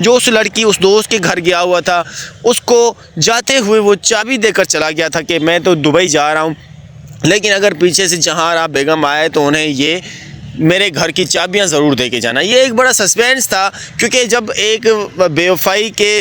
جو اس لڑکی اس دوست کے گھر گیا ہوا تھا اس کو جاتے ہوئے وہ چابی دے کر چلا گیا تھا کہ میں تو دبئی جا رہا ہوں، لیکن اگر پیچھے سے جہاں بیگم آئے تو انہیں یہ میرے گھر کی چابیاں ضرور دے کے جانا۔ یہ ایک بڑا سسپینس تھا، کیونکہ جب ایک بے وفائی کے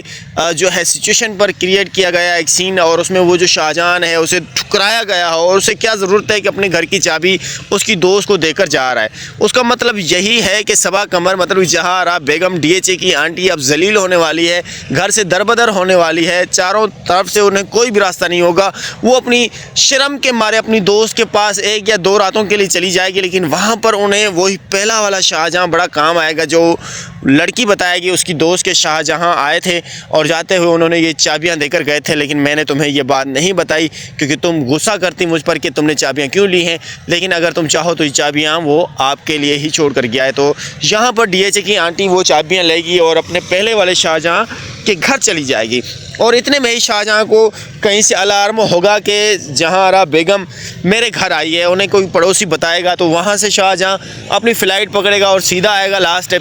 جو ہے سچویشن پر کریٹ کیا گیا ایک سین، اور اس میں وہ جو شاہجہاں ہے اسے ٹھکرایا گیا ہو اور اسے کیا ضرورت ہے کہ اپنے گھر کی چابی اس کی دوست کو دے کر جا رہا ہے۔ اس کا مطلب یہی ہے کہ صبا قمر مطلب جہاں بیگم ڈی ایچ اے کی آنٹی اب ذلیل ہونے والی ہے، گھر سے دربدر ہونے والی ہے، چاروں طرف سے انہیں کوئی بھی راستہ نہیں ہوگا۔ وہ اپنی شرم کے مارے اپنی دوست کے پاس 1 یا 2 راتوں کے لیے چلی جائے گی، لیکن وہاں پر انہیں وہی پہلا والا شاہجہاں بڑا کام آئے گا جو لڑکی بتائے گی اس کی دوست کے شاہجہاں آئے تھے اور جاتے ہوئے انہوں نے یہ چابیاں دے کر گئے تھے، لیکن میں نے تمہیں یہ بات نہیں بتائی کیونکہ تم غصہ کرتی مجھ پر کہ تم نے چابیاں کیوں لی ہیں، لیکن اگر تم چاہو تو یہ چابیاں وہ آپ کے لیے ہی چھوڑ کر گیا ہے۔ تو یہاں پر ڈی ایچ اے کی آنٹی وہ چابیاں لے گی اور اپنے پہلے والے شاہجہاں کے گھر چلی جائے گی، اور اتنے میں ہی شاہجہاں کو کہیں سے الارم ہوگا کہ جہاں بیگم میرے گھر آئی ہے، انہیں کوئی پڑوسی بتائے گا، تو وہاں سے شاہجہاں اپنی فلائٹ پکڑے گا اور سیدھا آئے گا لاسٹ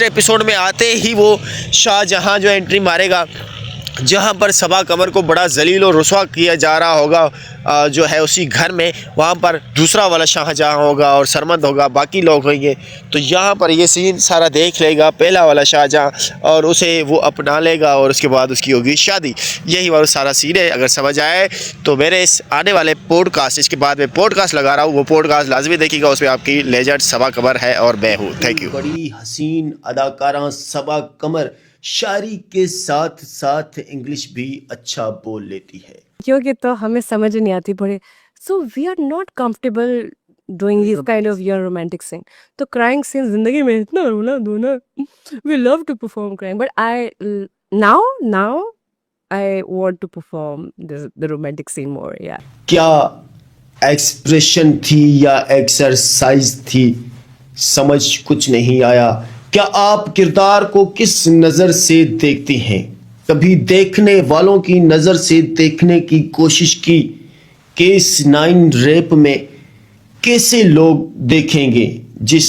ایپیسوڈ میں آتے ہی وہ شاہجہاں جو انٹری مارے گا جہاں پر صبا قمر کو بڑا ذلیل و رسوا کیا جا رہا ہوگا جو ہے اسی گھر میں، وہاں پر دوسرا والا شاہجہاں ہوگا اور سرمد ہوگا، باقی لوگ ہوں گے، تو یہاں پر یہ سین سارا دیکھ لے گا پہلا والا شاہجہاں اور اسے وہ اپنا لے گا اور اس کے بعد اس کی ہوگی شادی۔ یہی وہ سارا سین ہے۔ اگر سمجھ آئے تو میرے اس آنے والے پوڈ کاسٹ، اس کے بعد میں پوڈ کاسٹ لگا رہا ہوں، وہ پوڈ کاسٹ لازمی دیکھیے گا، اس میں آپ کی لیجنڈ صبا قمر ہے اور میں ہوں۔ Thank you. بڑی حسین اداکارہ صبا قمر شاعری کے ساتھ ساتھ انگلش بھی اچھا بول لیتی ہے، کیونکہ تو ہمیں سمجھ نہیں آتی پڑے، so we are not comfortable doing this kind of your romantic scene. تو کرائنگ سین زندگی میں اتنا رونا دھونا، we love to perform crying, but I now I want to perform the romantic scene more. Yeah. کیا expression تھی یا exercise تھی، سمجھ کچھ نہیں آیا۔ کیا آپ کردار کو کس نظر سے دیکھتے ہیں؟ کبھی دیکھنے والوں کی نظر سے دیکھنے کی کوشش کی کہ اس 9 ریپ میں کیسے لوگ دیکھیں گے جس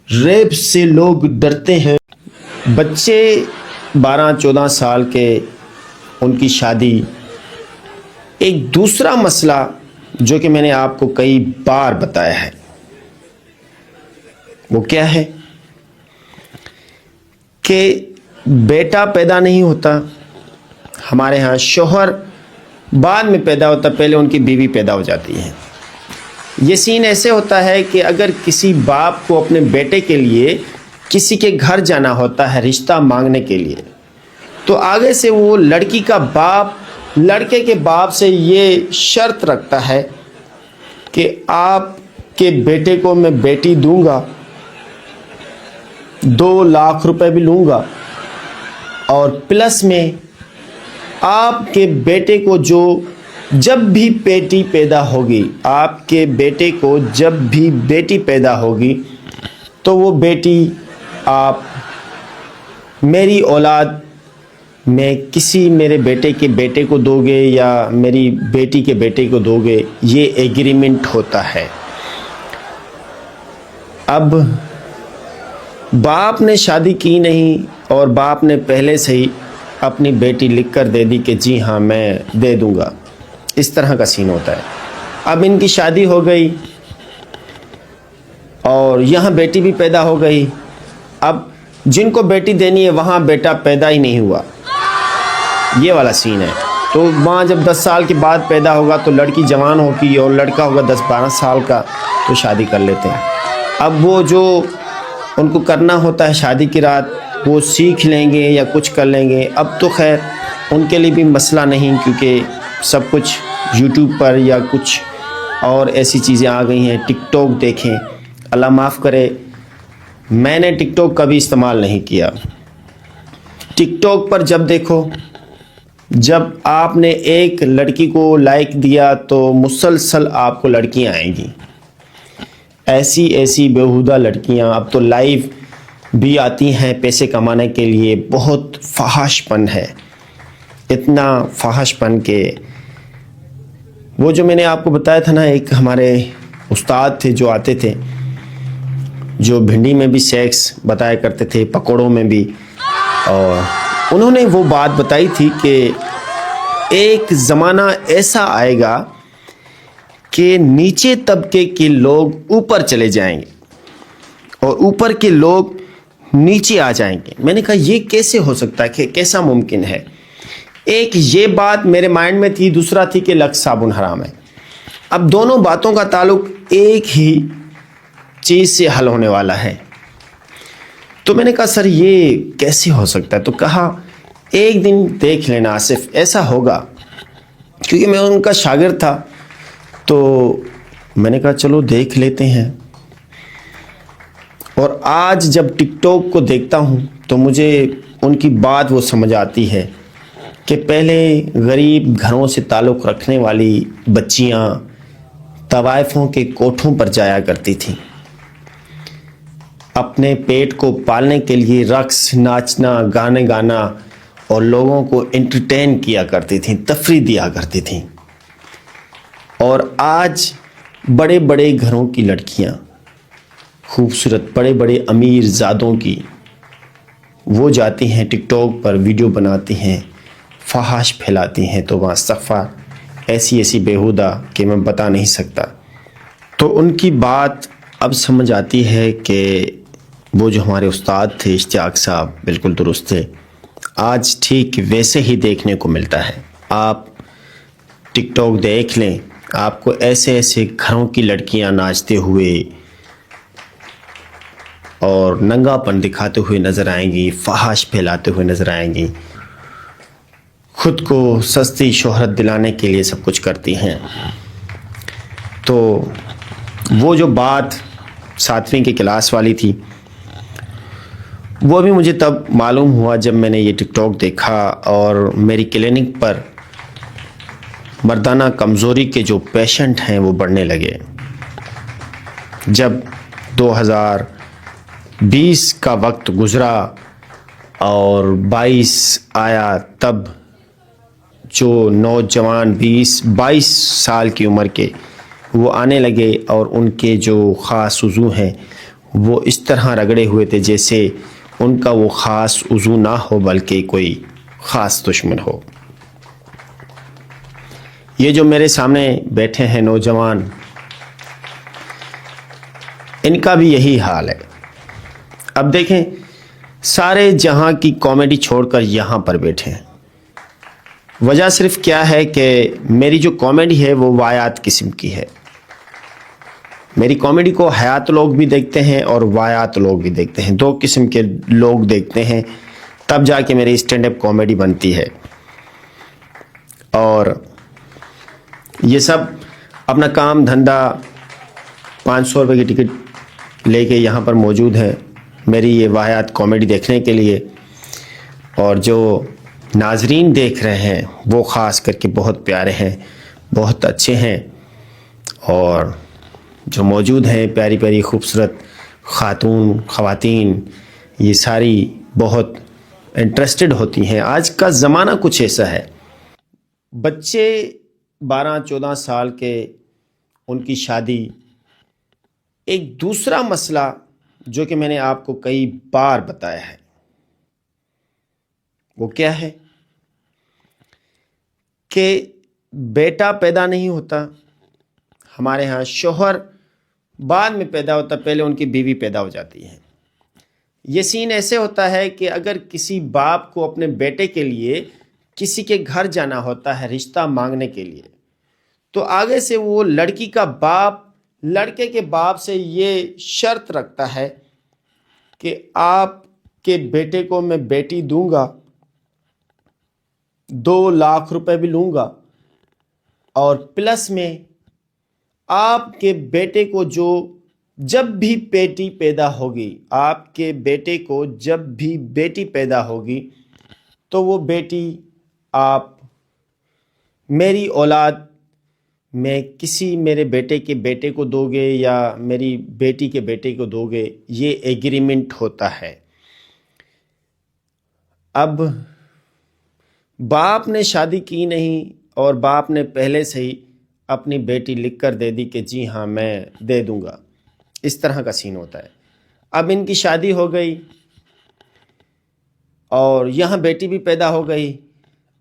ریپ سے لوگ ڈرتے ہیں؟ بچے 12-14 سال کے، ان کی شادی۔ ایک دوسرا مسئلہ جو کہ میں نے آپ کو کئی بار بتایا ہے، وہ کیا ہے کہ بیٹا پیدا نہیں ہوتا ہمارے ہاں، شوہر بعد میں پیدا ہوتا، پہلے ان کی بیوی پیدا ہو جاتی ہے۔ یہ سین ایسے ہوتا ہے کہ اگر کسی باپ کو اپنے بیٹے کے لیے کسی کے گھر جانا ہوتا ہے رشتہ مانگنے کے لیے، تو آگے سے وہ لڑکی کا باپ لڑکے کے باپ سے یہ شرط رکھتا ہے کہ آپ کے بیٹے کو میں بیٹی دوں گا، 2 لاکھ روپے بھی لوں گا، اور پلس میں آپ کے بیٹے کو جب بھی بیٹی پیدا ہوگی، آپ کے بیٹے کو جب بھی بیٹی پیدا ہوگی تو وہ بیٹی آپ میری اولاد میں کسی میرے بیٹے کے بیٹے کو دو گے یا میری بیٹی کے بیٹے کو دو گے، یہ ایگریمنٹ ہوتا ہے۔ اب باپ نے شادی کی نہیں اور باپ نے پہلے سے ہی اپنی بیٹی لکھ کر دے دی کہ جی ہاں میں دے دوں گا، اس طرح کا سین ہوتا ہے۔ اب ان کی شادی ہو گئی اور یہاں بیٹی بھی پیدا ہو گئی، اب جن کو بیٹی دینی ہے وہاں بیٹا پیدا ہی نہیں ہوا، یہ والا سین ہے۔ تو وہاں جب 10 سال کے بعد پیدا ہوگا تو لڑکی جوان ہوگی اور لڑکا ہوگا 10-12 سال کا، تو شادی کر لیتے ہیں۔ اب وہ جو ان کو کرنا ہوتا ہے شادی کی رات، وہ سیکھ لیں گے یا کچھ کر لیں گے۔ اب تو خیر ان کے لیے بھی مسئلہ نہیں، کیونکہ سب کچھ یوٹیوب پر یا کچھ اور ایسی چیزیں آ گئی ہیں۔ ٹک ٹاک دیکھیں، اللہ معاف کرے میں نے ٹک ٹاک کبھی استعمال نہیں کیا۔ ٹک ٹاک پر جب دیکھو، جب آپ نے ایک لڑکی کو لائک دیا تو مسلسل آپ کو لڑکیاں آئیں گی، ایسی بیہودہ لڑکیاں۔ اب تو لائیو بھی آتی ہیں پیسے کمانے کے لیے، بہت فحش پن ہے، اتنا فحش پن کہ وہ جو میں نے آپ کو بتایا تھا نا، ایک ہمارے استاد تھے جو آتے تھے، جو بھنڈی میں بھی سیکس بتایا کرتے تھے، پکوڑوں میں بھی، اور انہوں نے وہ بات بتائی تھی کہ ایک زمانہ ایسا آئے گا کہ نیچے طبقے کے لوگ اوپر چلے جائیں گے اور اوپر کے لوگ نیچے آ جائیں گے. میں نے کہا یہ کیسے ہو سکتا ہے, کہ کیسا ممکن ہے؟ ایک یہ بات میرے مائنڈ میں تھی, دوسرا تھی کہ لکس صابن حرام ہے. اب دونوں باتوں کا تعلق ایک ہی چیز سے حل ہونے والا ہے. تو میں نے کہا سر یہ کیسے ہو سکتا ہے؟ تو کہا ایک دن دیکھ لینا آصف, ایسا ہوگا. کیونکہ میں ان کا شاگرد تھا تو میں نے کہا چلو دیکھ لیتے ہیں. اور آج جب ٹک ٹاک کو دیکھتا ہوں تو مجھے ان کی بات وہ سمجھ آتی ہے کہ پہلے غریب گھروں سے تعلق رکھنے والی بچیاں طوائفوں کے کوٹھوں پر جایا کرتی تھیں, اپنے پیٹ کو پالنے کے لیے رقص, ناچنا, گانے گانا اور لوگوں کو انٹرٹین کیا کرتی تھیں, تفریح دیا کرتی تھیں. اور آج بڑے بڑے گھروں کی لڑکیاں, خوبصورت بڑے بڑے امیر زادوں کی, وہ جاتی ہیں ٹک ٹاک پر ویڈیو بناتی ہیں, فحش پھیلاتی ہیں. تو وہاں استغفار ایسی ایسی بیہودہ کہ میں بتا نہیں سکتا. تو ان کی بات اب سمجھ آتی ہے کہ وہ جو ہمارے استاد تھے اشتیاق صاحب بالکل درست تھے. آج ٹھیک ویسے ہی دیکھنے کو ملتا ہے. آپ ٹک ٹاک دیکھ لیں, آپ کو ایسے ایسے گھروں کی لڑکیاں ناچتے ہوئے اور ننگا پن دکھاتے ہوئے نظر آئیں گی, فحش پھیلاتے ہوئے نظر آئیں گی, خود کو سستی شہرت دلانے کے لیے سب کچھ کرتی ہیں. تو وہ جو بات 7ویں کی کلاس والی تھی وہ بھی مجھے تب معلوم ہوا جب میں نے یہ ٹک ٹاک دیکھا اور میری کلینک پر مردانہ کمزوری کے جو پیشنٹ ہیں وہ بڑھنے لگے. جب 2020 کا وقت گزرا اور 22 آیا, تب جو نوجوان 20-22 سال کی عمر کے وہ آنے لگے اور ان کے جو خاص عضو ہیں وہ اس طرح رگڑے ہوئے تھے جیسے ان کا وہ خاص عضو نہ ہو بلکہ کوئی خاص دشمن ہو. یہ جو میرے سامنے بیٹھے ہیں نوجوان, ان کا بھی یہی حال ہے. اب دیکھیں, سارے جہاں کی کامیڈی چھوڑ کر یہاں پر بیٹھے ہیں. وجہ صرف کیا ہے کہ میری جو کامیڈی ہے وہ واقعات قسم کی ہے. میری کامیڈی کو حیات لوگ بھی دیکھتے ہیں اور واقعات لوگ بھی دیکھتے ہیں. 2 قسم کے لوگ دیکھتے ہیں, تب جا کے میری اسٹینڈ اپ کامیڈی بنتی ہے. اور یہ سب اپنا کام دھندا 500 روپے کی ٹکٹ لے کے یہاں پر موجود ہیں میری یہ واقعات کامیڈی دیکھنے کے لیے. اور جو ناظرین دیکھ رہے ہیں وہ خاص کر کے بہت پیارے ہیں, بہت اچھے ہیں. اور جو موجود ہیں پیاری پیاری خوبصورت خواتین, یہ ساری بہت انٹرسٹڈ ہوتی ہیں. آج کا زمانہ کچھ ایسا ہے, بچے 12-14 سال کے, ان کی شادی. ایک دوسرا مسئلہ جو کہ میں نے آپ کو کئی بار بتایا ہے وہ کیا ہے کہ بیٹا پیدا نہیں ہوتا ہمارے ہاں, شوہر بعد میں پیدا ہوتا, پہلے ان کی بیوی پیدا ہو جاتی ہے. یہ سین ایسے ہوتا ہے کہ اگر کسی باپ کو اپنے بیٹے کے لیے کسی کے گھر جانا ہوتا ہے رشتہ مانگنے کے لیے, تو آگے سے وہ لڑکی کا باپ لڑکے کے باپ سے یہ شرط رکھتا ہے کہ آپ کے بیٹے کو میں بیٹی دوں گا, 2 لاکھ روپے بھی لوں گا, اور پلس میں آپ کے بیٹے کو جب بھی بیٹی پیدا ہوگی, آپ کے بیٹے کو جب بھی بیٹی پیدا ہوگی تو وہ بیٹی آپ میری اولاد میں کسی میرے بیٹے کے بیٹے کو دو گے یا میری بیٹی کے بیٹے کو دو گے. یہ ایگریمنٹ ہوتا ہے. اب باپ نے شادی کی نہیں اور باپ نے پہلے سے ہی اپنی بیٹی لکھ کر دے دی کہ جی ہاں میں دے دوں گا, اس طرح کا سین ہوتا ہے. اب ان کی شادی ہو گئی, اور یہاں بیٹی بھی پیدا ہو گئی.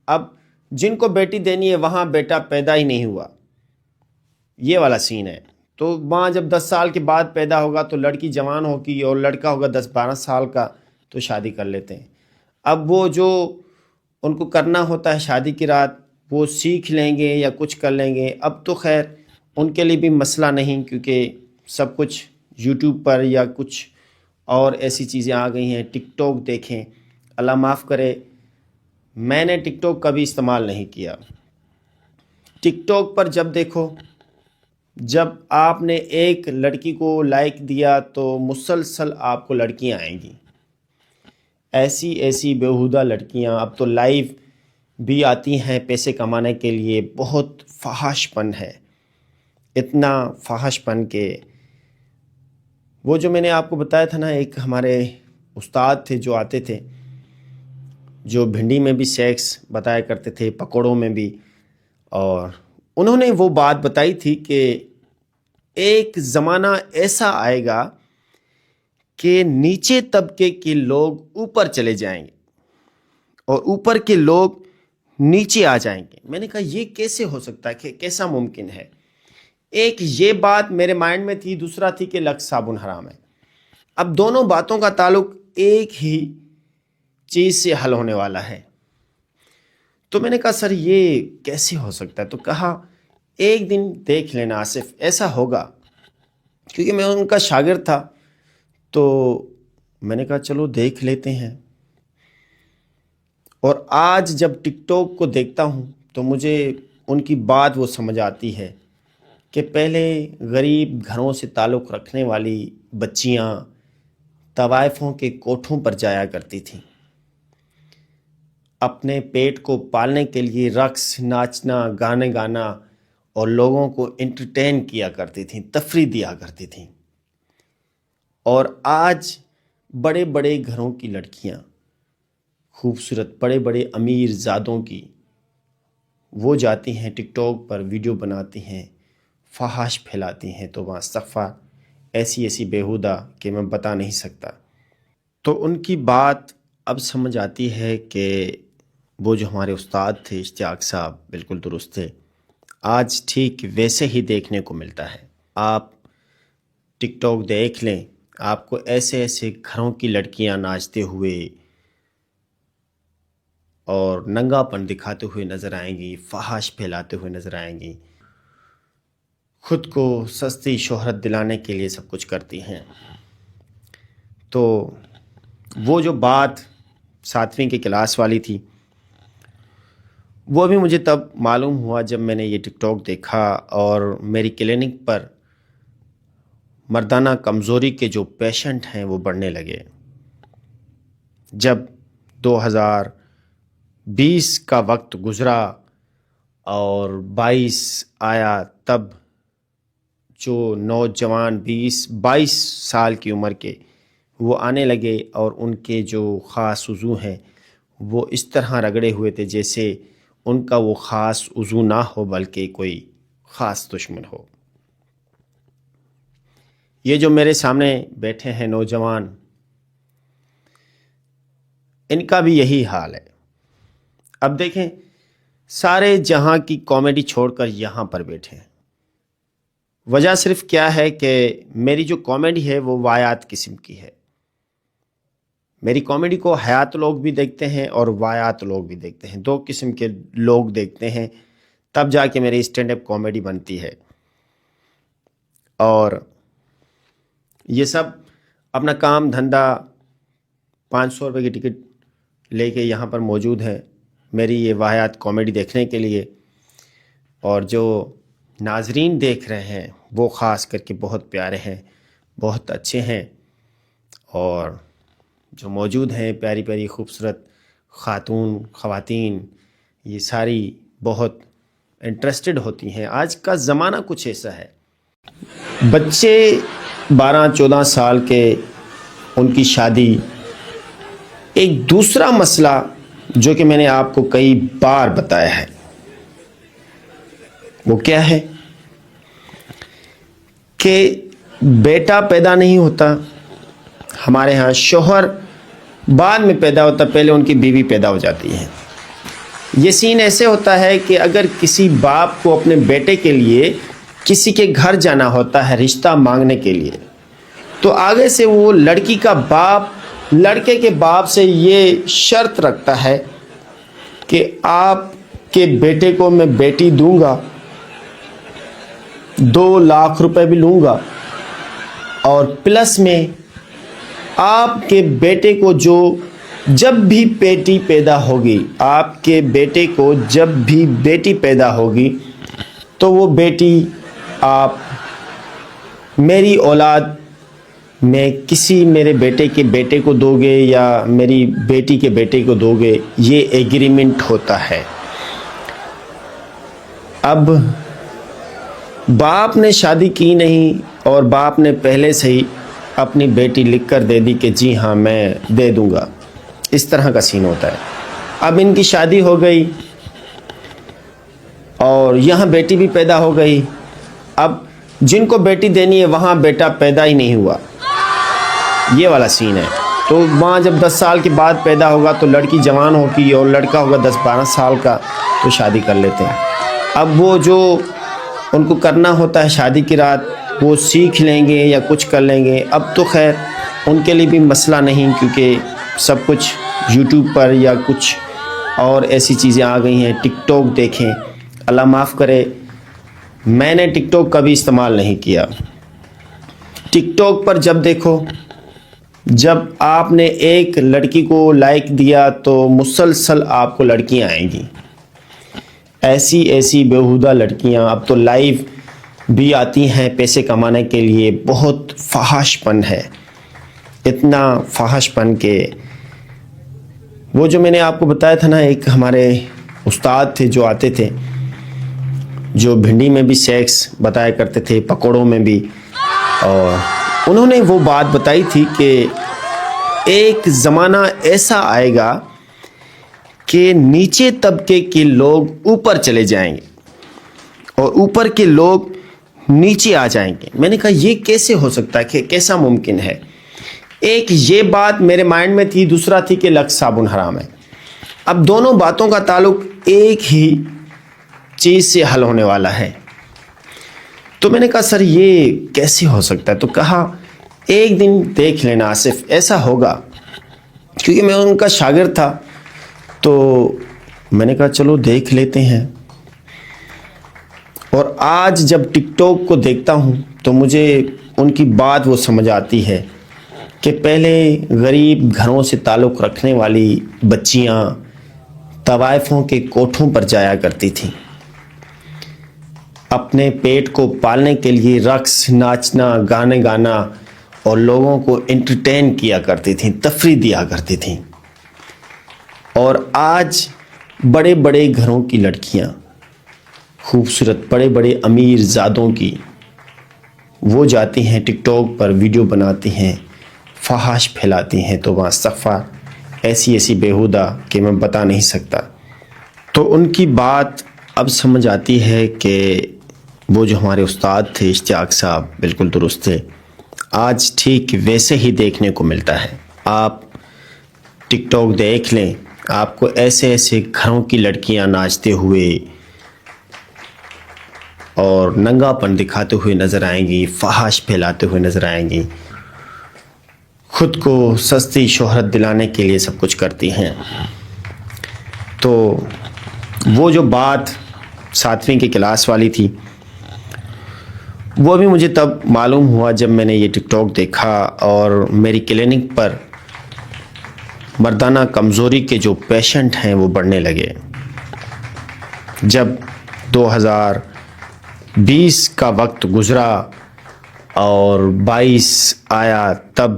اب جن کو بیٹی دینی ہے وہاں بیٹا پیدا ہی نہیں ہوا. یہ والا سین ہے. تو ماں جب 10 سال کے بعد پیدا ہوگا تو لڑکی جوان ہوگی اور لڑکا ہوگا 10-12 سال کا تو شادی کر لیتے ہیں. اب وہ جو ان کو کرنا ہوتا ہے شادی کی رات وہ سیکھ لیں گے یا کچھ کر لیں گے. اب تو خیر ان کے لیے بھی مسئلہ نہیں کیونکہ سب کچھ یوٹیوب پر یا کچھ اور ایسی چیزیں آ گئی ہیں. ٹک ٹاک دیکھیں. اللہ معاف کرے میں نے ٹک ٹاک کبھی استعمال نہیں کیا. ٹک ٹاک پر جب دیکھو جب آپ نے ایک لڑکی کو لائک دیا تو مسلسل آپ کو لڑکیاں آئیں گی. ایسی ایسی بیہودہ لڑکیاں اب تو لائیو بھی آتی ہیں پیسے کمانے کے لیے. بہت فحش پن ہے. اتنا فحش پن کہ وہ جو میں نے آپ کو بتایا تھا نا ایک ہمارے استاد تھے جو آتے تھے جو بھنڈی میں بھی سیکس بتایا کرتے تھے پکوڑوں میں بھی. اور انہوں نے وہ بات بتائی تھی کہ ایک زمانہ ایسا آئے گا کہ نیچے طبقے کے لوگ اوپر چلے جائیں گے اور اوپر کے لوگ نیچے آ جائیں گے. میں نے کہا یہ کیسے ہو سکتا ہے کہ کیسا ممکن ہے. ایک یہ بات میرے مائنڈ میں تھی. دوسرا تھی کہ لکس صابن حرام ہے. اب دونوں باتوں کا تعلق ایک ہی چیز سے حل ہونے والا ہے. تو میں نے کہا سر یہ کیسے ہو سکتا ہے. تو کہا ایک دن دیکھ لینا آصف ایسا ہوگا. کیونکہ میں ان کا شاگرد تھا تو میں نے کہا چلو دیکھ لیتے ہیں. اور آج جب ٹک ٹاک کو دیکھتا ہوں تو مجھے ان کی بات وہ سمجھ آتی ہے کہ پہلے غریب گھروں سے تعلق رکھنے والی بچیاں طوائفوں کے کوٹھوں پر جایا کرتی تھیں. اپنے پیٹ کو پالنے کے لیے رقص ناچنا گانے گانا اور لوگوں کو انٹرٹین کیا کرتی تھیں تفریح دیا کرتی تھیں. اور آج بڑے بڑے گھروں کی لڑکیاں خوبصورت بڑے بڑے امیر زادوں کی وہ جاتی ہیں ٹک ٹاک پر ویڈیو بناتی ہیں فحش پھیلاتی ہیں. تو وہاں استغفار ایسی ایسی بیہودہ کہ میں بتا نہیں سکتا. تو ان کی بات اب سمجھ آتی ہے کہ وہ جو ہمارے استاد تھے اشتیاق صاحب بالکل درست تھے. آج ٹھیک ویسے ہی دیکھنے کو ملتا ہے. آپ ٹک ٹاک دیکھ لیں آپ کو ایسے ایسے گھروں کی لڑکیاں ناچتے ہوئے اور ننگا پن دکھاتے ہوئے نظر آئیں گی فحش پھیلاتے ہوئے نظر آئیں گی. خود کو سستی شہرت دلانے کے لیے سب کچھ کرتی ہیں. تو وہ جو بات 7ویں کی کلاس والی تھی وہ بھی مجھے تب معلوم ہوا جب میں نے یہ ٹک ٹاک دیکھا اور میری کلینک پر مردانہ کمزوری کے جو پیشنٹ ہیں وہ بڑھنے لگے. جب 2020 کا وقت گزرا اور 22 آیا تب جو نوجوان 20-22 سال کی عمر کے وہ آنے لگے اور ان کے جو خاص عضو ہیں وہ اس طرح رگڑے ہوئے تھے جیسے ان کا وہ خاص عضو نہ ہو بلکہ کوئی خاص دشمن ہو. یہ جو میرے سامنے بیٹھے ہیں نوجوان ان کا بھی یہی حال ہے. اب دیکھیں سارے جہاں کی کامیڈی چھوڑ کر یہاں پر بیٹھے ہیں. وجہ صرف کیا ہے کہ میری جو کامیڈی ہے وہ وایات قسم کی ہے. میری کامیڈی کو حیات لوگ بھی دیکھتے ہیں اور وایات لوگ بھی دیکھتے ہیں. 2 قسم کے لوگ دیکھتے ہیں تب جا کے میری اسٹینڈ اپ کامیڈی بنتی ہے. اور یہ سب اپنا کام دھندا 500 روپے کی ٹکٹ لے کے یہاں پر موجود ہیں میری یہ واحد کامیڈی دیکھنے کے لیے. اور جو ناظرین دیکھ رہے ہیں وہ خاص کر کے بہت پیارے ہیں بہت اچھے ہیں. اور جو موجود ہیں پیاری پیاری خوبصورت خواتین یہ ساری بہت انٹرسٹڈ ہوتی ہیں. آج کا زمانہ کچھ ایسا ہے. بچے 12-14 سال کے ان کی شادی. ایک دوسرا مسئلہ جو کہ میں نے آپ کو کئی بار بتایا ہے وہ کیا ہے کہ بیٹا پیدا نہیں ہوتا. ہمارے ہاں شوہر بعد میں پیدا ہوتا، پہلے ان کی بیوی پیدا ہو جاتی ہے۔ یہ سین ایسے ہوتا ہے کہ اگر کسی باپ کو اپنے بیٹے کے لیے کسی کے گھر جانا ہوتا ہے رشتہ مانگنے کے لیے، تو آگے سے وہ لڑکی کا باپ لڑکے کے باپ سے یہ شرط رکھتا ہے کہ آپ کے بیٹے کو میں بیٹی دوں گا، 2 لاکھ روپے بھی لوں گا، اور پلس میں آپ کے بیٹے کو جب بھی بیٹی پیدا ہوگی، آپ کے بیٹے کو جب بھی بیٹی پیدا ہوگی تو وہ بیٹی آپ میری اولاد میں کسی میرے بیٹے کے بیٹے کو دو گے یا میری بیٹی کے بیٹے کو دو گے، یہ ایگریمنٹ ہوتا ہے۔ اب باپ نے شادی کی نہیں اور باپ نے پہلے سے ہی اپنی بیٹی لکھ کر دے دی کہ جی ہاں میں دے دوں گا، اس طرح کا سین ہوتا ہے۔ اب ان کی شادی ہو گئی اور یہاں بیٹی بھی پیدا ہو گئی، اب جن کو بیٹی دینی ہے وہاں بیٹا پیدا ہی نہیں ہوا، یہ والا سین ہے۔ تو وہاں جب 10 سال کے بعد پیدا ہوگا تو لڑکی جوان ہوگی اور لڑکا ہوگا 10-12 سال کا، تو شادی کر لیتے ہیں۔ اب وہ جو ان کو کرنا ہوتا ہے شادی کی رات، وہ سیکھ لیں گے یا کچھ کر لیں گے۔ اب تو خیر ان کے لیے بھی مسئلہ نہیں، کیونکہ سب کچھ یوٹیوب پر یا کچھ اور ایسی چیزیں آ گئی ہیں۔ ٹک ٹاک دیکھیں، اللہ معاف کرے میں نے ٹک ٹاک کبھی استعمال نہیں کیا۔ ٹک ٹاک پر جب دیکھو، جب آپ نے ایک لڑکی کو لائک دیا تو مسلسل آپ کو لڑکیاں آئیں گی، ایسی بیہودہ لڑکیاں۔ اب تو لائیو بھی آتی ہیں پیسے کمانے کے لیے، بہت فحش پن ہے، اتنا فحش پن کہ وہ جو میں نے آپ کو بتایا تھا نا، ایک ہمارے استاد تھے جو آتے تھے، جو بھنڈی میں بھی سیکس بتایا کرتے تھے، پکوڑوں میں بھی، اور انہوں نے وہ بات بتائی تھی کہ ایک زمانہ ایسا آئے گا کہ نیچے طبقے کے لوگ اوپر چلے جائیں گے اور اوپر کے لوگ نیچے آ جائیں گے۔ میں نے کہا یہ کیسے ہو سکتا ہے، کہ کیسا ممکن ہے؟ ایک یہ بات میرے مائنڈ میں تھی، دوسرا تھی کہ لکس صابن حرام ہے۔ اب دونوں باتوں کا تعلق ایک ہی چیز سے حل ہونے والا ہے۔ تو میں نے کہا سر یہ کیسے ہو سکتا ہے؟ تو کہا ایک دن دیکھ لینا آصف، ایسا ہوگا، کیونکہ میں ان کا شاگرد تھا۔ تو میں نے کہا چلو دیکھ لیتے ہیں۔ اور آج جب ٹک ٹاک کو دیکھتا ہوں تو مجھے ان کی بات وہ سمجھ آتی ہے کہ پہلے غریب گھروں سے تعلق رکھنے والی بچیاں طوائفوں کے کوٹھوں پر جایا کرتی تھیں، اپنے پیٹ کو پالنے کے لیے رقص، ناچنا، گانے گانا اور لوگوں کو انٹرٹین کیا کرتی تھیں، تفریح دیا کرتی تھیں۔ اور آج بڑے بڑے گھروں کی لڑکیاں، خوبصورت بڑے بڑے امیر زادوں کی، وہ جاتی ہیں ٹک ٹاک پر ویڈیو بناتی ہیں، فحش پھیلاتی ہیں، تو وہاں استغفار ایسی بیہودہ کہ میں بتا نہیں سکتا۔ تو ان کی بات اب سمجھ آتی ہے کہ وہ جو ہمارے استاد تھے اشتیاق صاحب بالکل درست تھے۔ آج ٹھیک ویسے ہی دیکھنے کو ملتا ہے۔ آپ ٹک ٹاک دیکھ لیں، آپ کو ایسے گھروں کی لڑکیاں ناچتے ہوئے اور ننگا پن دکھاتے ہوئے نظر آئیں گی، فحش پھیلاتے ہوئے نظر آئیں گی، خود کو سستی شہرت دلانے کے لیے سب کچھ کرتی ہیں۔ تو وہ جو بات 7ویں کی کلاس والی تھی، وہ بھی مجھے تب معلوم ہوا جب میں نے یہ ٹک ٹاک دیکھا اور میری کلینک پر مردانہ کمزوری کے جو پیشنٹ ہیں وہ بڑھنے لگے۔ جب 2020 کا وقت گزرا اور 22 آیا، تب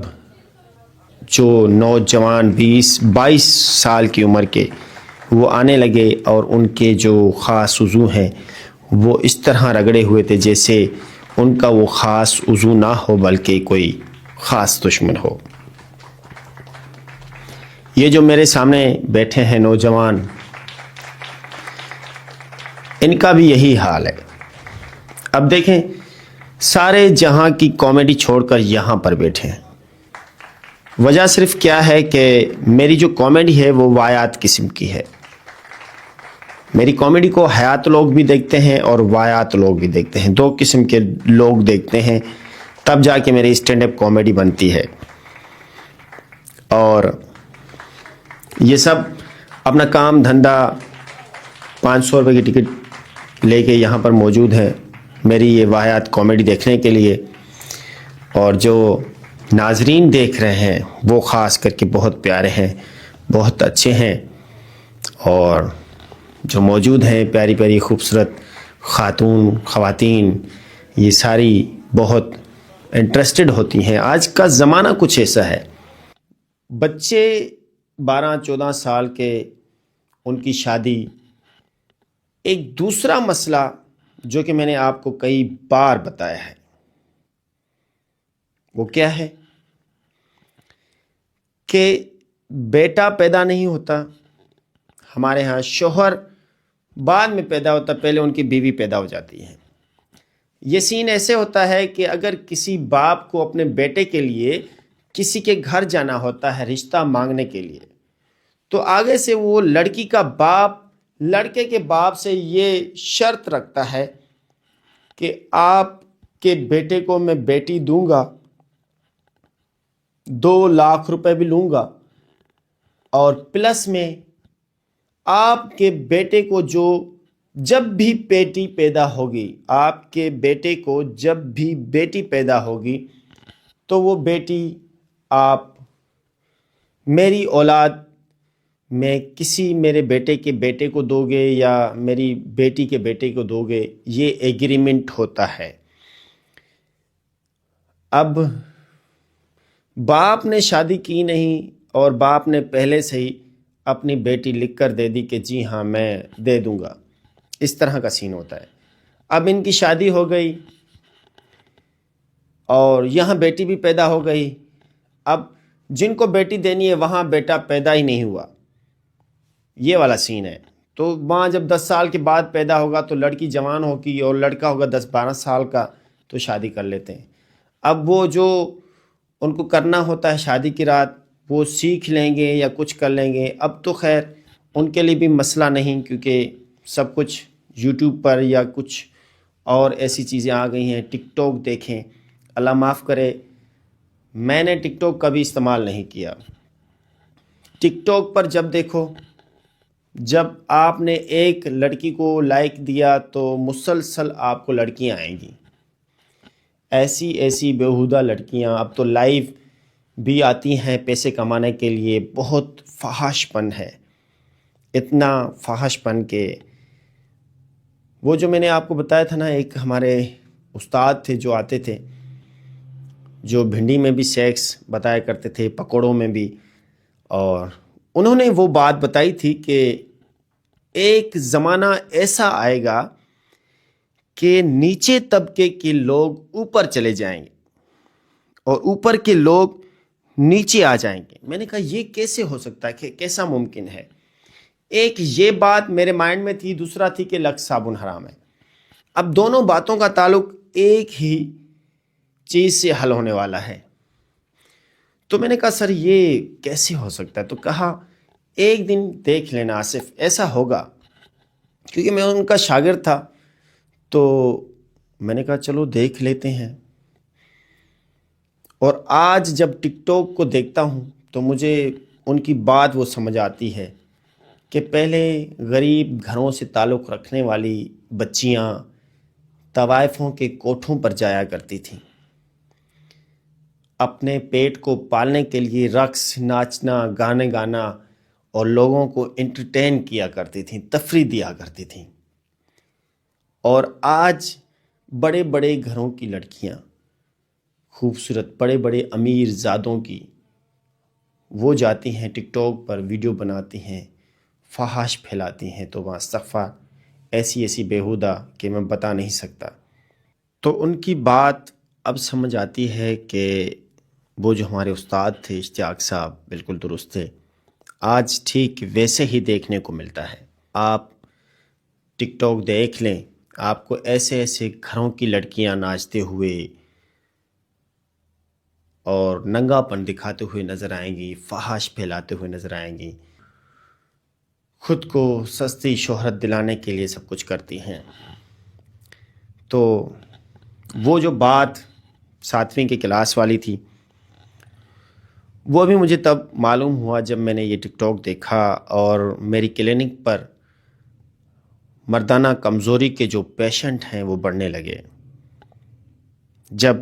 جو نوجوان 20-22 سال کی عمر کے وہ آنے لگے اور ان کے جو خاص عضو ہیں وہ اس طرح رگڑے ہوئے تھے جیسے ان کا وہ خاص عضو نہ ہو بلکہ کوئی خاص دشمن ہو۔ یہ جو میرے سامنے بیٹھے ہیں نوجوان، ان کا بھی یہی حال ہے۔ اب دیکھیں، سارے جہاں کی کامیڈی چھوڑ کر یہاں پر بیٹھے ہیں، وجہ صرف کیا ہے کہ میری جو کامیڈی ہے وہ وایات قسم کی ہے. میری کامیڈی کو حیات لوگ بھی دیکھتے ہیں اور وایات لوگ بھی دیکھتے ہیں. 2 قسم کے لوگ دیکھتے ہیں تب جا کے میری اسٹینڈ اپ کامیڈی بنتی ہے. اور یہ سب اپنا کام دھندا 500 روپے کی ٹکٹ لے کے یہاں پر موجود ہے میری یہ واحد کامیڈی دیکھنے کے لیے. اور جو ناظرین دیکھ رہے ہیں وہ خاص کر کے بہت پیارے ہیں, بہت اچھے ہیں. اور جو موجود ہیں پیاری پیاری خوبصورت خواتین, یہ ساری بہت انٹرسٹڈ ہوتی ہیں. آج کا زمانہ کچھ ایسا ہے, بچے 12-14 سال کے, ان کی شادی. ایک دوسرا مسئلہ جو کہ میں نے آپ کو کئی بار بتایا ہے وہ کیا ہے کہ بیٹا پیدا نہیں ہوتا ہمارے ہاں, شوہر بعد میں پیدا ہوتا, پہلے ان کی بیوی پیدا ہو جاتی ہے. یہ سین ایسے ہوتا ہے کہ اگر کسی باپ کو اپنے بیٹے کے لیے کسی کے گھر جانا ہوتا ہے رشتہ مانگنے کے لیے, تو آگے سے وہ لڑکی کا باپ لڑکے کے باپ سے یہ شرط رکھتا ہے کہ آپ کے بیٹے کو میں بیٹی دوں گا, 2 لاکھ روپے بھی لوں گا, اور پلس میں آپ کے بیٹے کو جب بھی بیٹی پیدا ہوگی, آپ کے بیٹے کو جب بھی بیٹی پیدا ہوگی تو وہ بیٹی آپ میری اولاد میں کسی میرے بیٹے کے بیٹے کو دو گے یا میری بیٹی کے بیٹے کو دو گے. یہ ایگریمنٹ ہوتا ہے. اب باپ نے شادی کی نہیں اور باپ نے پہلے سے ہی اپنی بیٹی لکھ کر دے دی کہ جی ہاں میں دے دوں گا, اس طرح کا سین ہوتا ہے. اب ان کی شادی ہو گئی اور یہاں بیٹی بھی پیدا ہو گئی. اب جن کو بیٹی دینی ہے وہاں بیٹا پیدا ہی نہیں ہوا, یہ والا سین ہے. تو وہاں جب 10 سال کے بعد پیدا ہوگا تو لڑکی جوان ہوگی اور لڑکا ہوگا 10-12 سال کا, تو شادی کر لیتے ہیں. اب وہ جو ان کو کرنا ہوتا ہے شادی کی رات, وہ سیکھ لیں گے یا کچھ کر لیں گے. اب تو خیر ان کے لیے بھی مسئلہ نہیں, کیونکہ سب کچھ یوٹیوب پر یا کچھ اور ایسی چیزیں آ گئی ہیں. ٹک ٹاک دیکھیں, اللہ معاف کرے میں نے ٹک ٹاک کبھی استعمال نہیں کیا. ٹک ٹاک پر جب دیکھو, جب آپ نے ایک لڑکی کو لائک دیا تو مسلسل آپ کو لڑکیاں آئیں گی, ایسی بیہودہ لڑکیاں. اب تو لائیو بھی آتی ہیں پیسے کمانے کے لیے. بہت فحش پن ہے, اتنا فحش پن کہ وہ جو میں نے آپ کو بتایا تھا نا, ایک ہمارے استاد تھے جو آتے تھے, جو بھنڈی میں بھی سیکس بتایا کرتے تھے, پکوڑوں میں بھی. اور انہوں نے وہ بات بتائی تھی کہ ایک زمانہ ایسا آئے گا کہ نیچے طبقے کے لوگ اوپر چلے جائیں گے اور اوپر کے لوگ نیچے آ جائیں گے. میں نے کہا یہ کیسے ہو سکتا ہے, کہ کیسا ممکن ہے. ایک یہ بات میرے مائنڈ میں تھی, دوسرا تھی کہ لکس صابن حرام ہے. اب دونوں باتوں کا تعلق ایک ہی چیز سے حل ہونے والا ہے. تو میں نے کہا سر یہ کیسے ہو سکتا ہے, تو کہا ایک دن دیکھ لینا آصف, ایسا ہوگا. کیونکہ میں ان کا شاگرد تھا تو میں نے کہا چلو دیکھ لیتے ہیں. اور آج جب ٹک ٹاک کو دیکھتا ہوں تو مجھے ان کی بات وہ سمجھ آتی ہے کہ پہلے غریب گھروں سے تعلق رکھنے والی بچیاں طوائفوں کے کوٹھوں پر جایا کرتی تھیں, اپنے پیٹ کو پالنے کے لیے رقص, ناچنا, گانے گانا اور لوگوں کو انٹرٹین کیا کرتی تھیں, تفریح دیا کرتی تھیں. اور آج بڑے بڑے گھروں کی لڑکیاں, خوبصورت بڑے بڑے امیر زادوں کی, وہ جاتی ہیں ٹک ٹاک پر ویڈیو بناتی ہیں, فحش پھیلاتی ہیں. تو وہاں استغفار ایسی بیہودہ کہ میں بتا نہیں سکتا. تو ان کی بات اب سمجھ آتی ہے کہ وہ جو ہمارے استاد تھے اشتیاق صاحب بالکل درست تھے. آج ٹھیک ویسے ہی دیکھنے کو ملتا ہے. آپ ٹک ٹاک دیکھ لیں, آپ کو ایسے گھروں کی لڑکیاں ناچتے ہوئے اور ننگا پن دکھاتے ہوئے نظر آئیں گی، فحش پھیلاتے ہوئے نظر آئیں گی، خود کو سستی شہرت دلانے کے لیے سب کچھ کرتی ہیں۔ تو وہ جو بات 7ویں کی کلاس والی تھی، وہ بھی مجھے تب معلوم ہوا جب میں نے یہ ٹک ٹاک دیکھا اور میری کلینک پر مردانہ کمزوری کے جو پیشنٹ ہیں وہ بڑھنے لگے۔ جب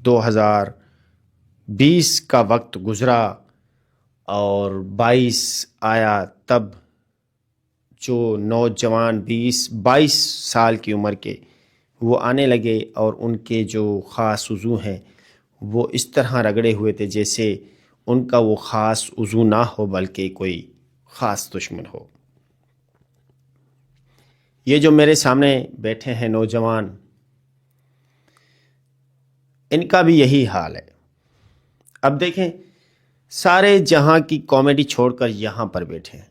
2020 کا وقت گزرا اور 22 آیا، تب جو نوجوان 20-22 سال کی عمر کے وہ آنے لگے اور ان کے جو خاص عضو ہیں وہ اس طرح رگڑے ہوئے تھے جیسے ان کا وہ خاص عضو نہ ہو بلکہ کوئی خاص دشمن ہو۔ یہ جو میرے سامنے بیٹھے ہیں نوجوان، ان کا بھی یہی حال ہے۔ اب دیکھیں، سارے جہاں کی کامیڈی چھوڑ کر یہاں پر بیٹھے ہیں۔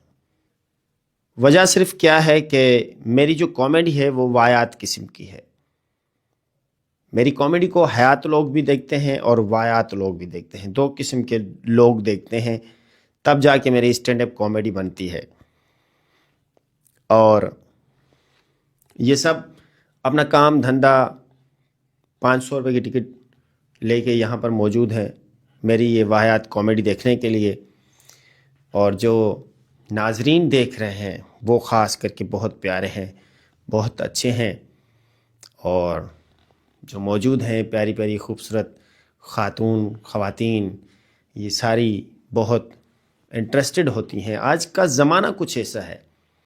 وجہ صرف کیا ہے کہ میری جو کامیڈی ہے وہ وایات قسم کی ہے۔ میری کامیڈی کو حیات لوگ بھی دیکھتے ہیں اور وایات لوگ بھی دیکھتے ہیں، 2 قسم کے لوگ دیکھتے ہیں، تب جا کے میری اسٹینڈ اپ کامیڈی بنتی ہے۔ اور یہ سب اپنا کام دھندا 500 روپے کی ٹکٹ لے کے یہاں پر موجود ہیں میری یہ واحد کامیڈی دیکھنے کے لیے، اور جو ناظرین دیکھ رہے ہیں وہ خاص کر کے بہت پیارے ہیں، بہت اچھے ہیں، اور جو موجود ہیں پیاری پیاری خوبصورت خواتین، یہ ساری بہت انٹرسٹڈ ہوتی ہیں۔ آج کا زمانہ کچھ ایسا ہے